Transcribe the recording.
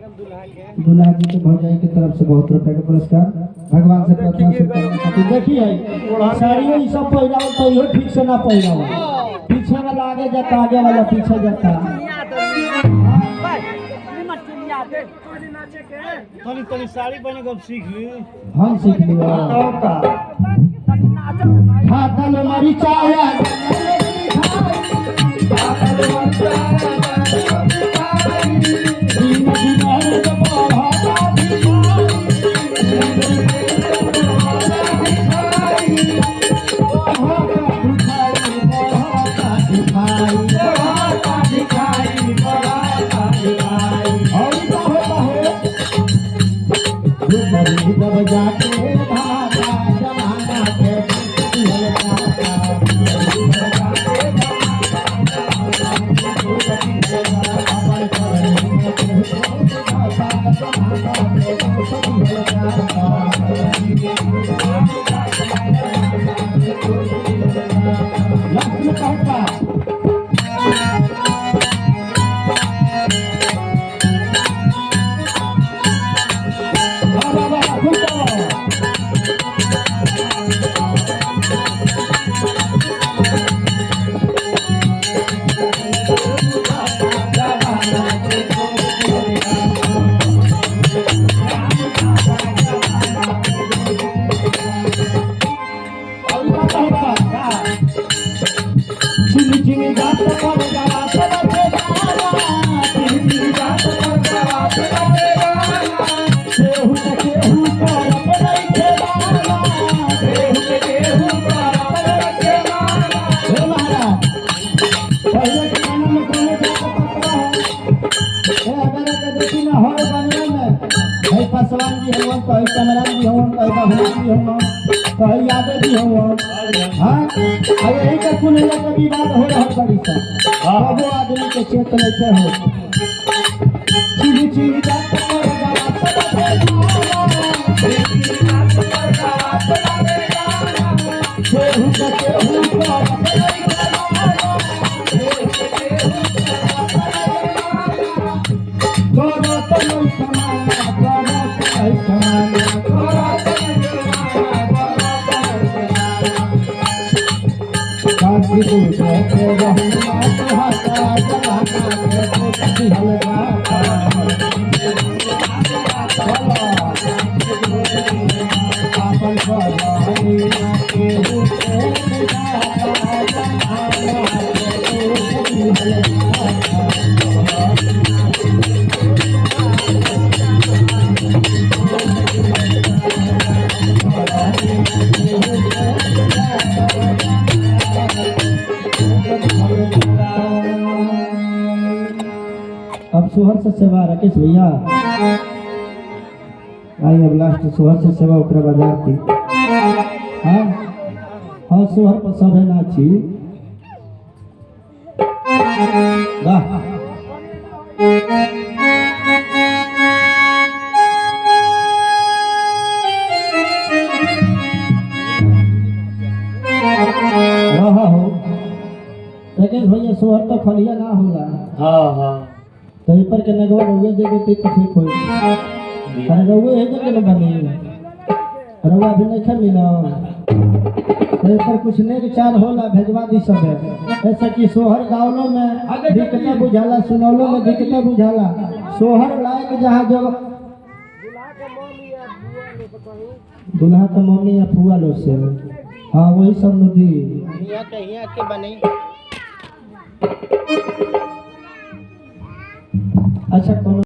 दूल्हा जी के भौजाई की तरफ से बहुत रुपए का पुरस्कार। भगवान से प्रार्थना शुभकामना खातिर देखिए साड़ियों ये सब पहिरावल तो इहो ठीक से ना पहिरावल, पीछे वाला आगे जाता, आगे वाला पीछे जाता। तनी साड़ी पहने को सीख ली। हम सीख लिया खाता लो मरी चाया जब जाके भागा जमाना के पासवान जी हम कहीं कमरान जी हम कहीं बाबूलाल जी हम कहीं यादव जी हम हाँ अब यही का कुल का विवाद हो रहा बड़ी सा बाबू आदमी के चेत नहीं हो चीनी चीनी जात पर अब सोहर से सेवा राकेश भैया आई अब लास्ट सोहर से सेवा ओकरा बाजार थी हाँ हाँ सोहर पर सब है नाची वाह राकेश भैया सोहर तो खलिया ना होला हाँ हाँ तो पर के नगवा रउए दे देते तो ठीक होई अरे रउए है जब न बनी रउआ भी नहीं खा मिला तो पर कुछ ने विचार होला भेजवा दी सब है ऐसा कि सोहर गावलो में दिक्कत बुझाला सुनौलो में दिक्कत बुझाला सोहर लायक जहां जब दुल्हा का मम्मी या फुआ लो से हाँ वही सब नदी यहाँ के बनी अच्छा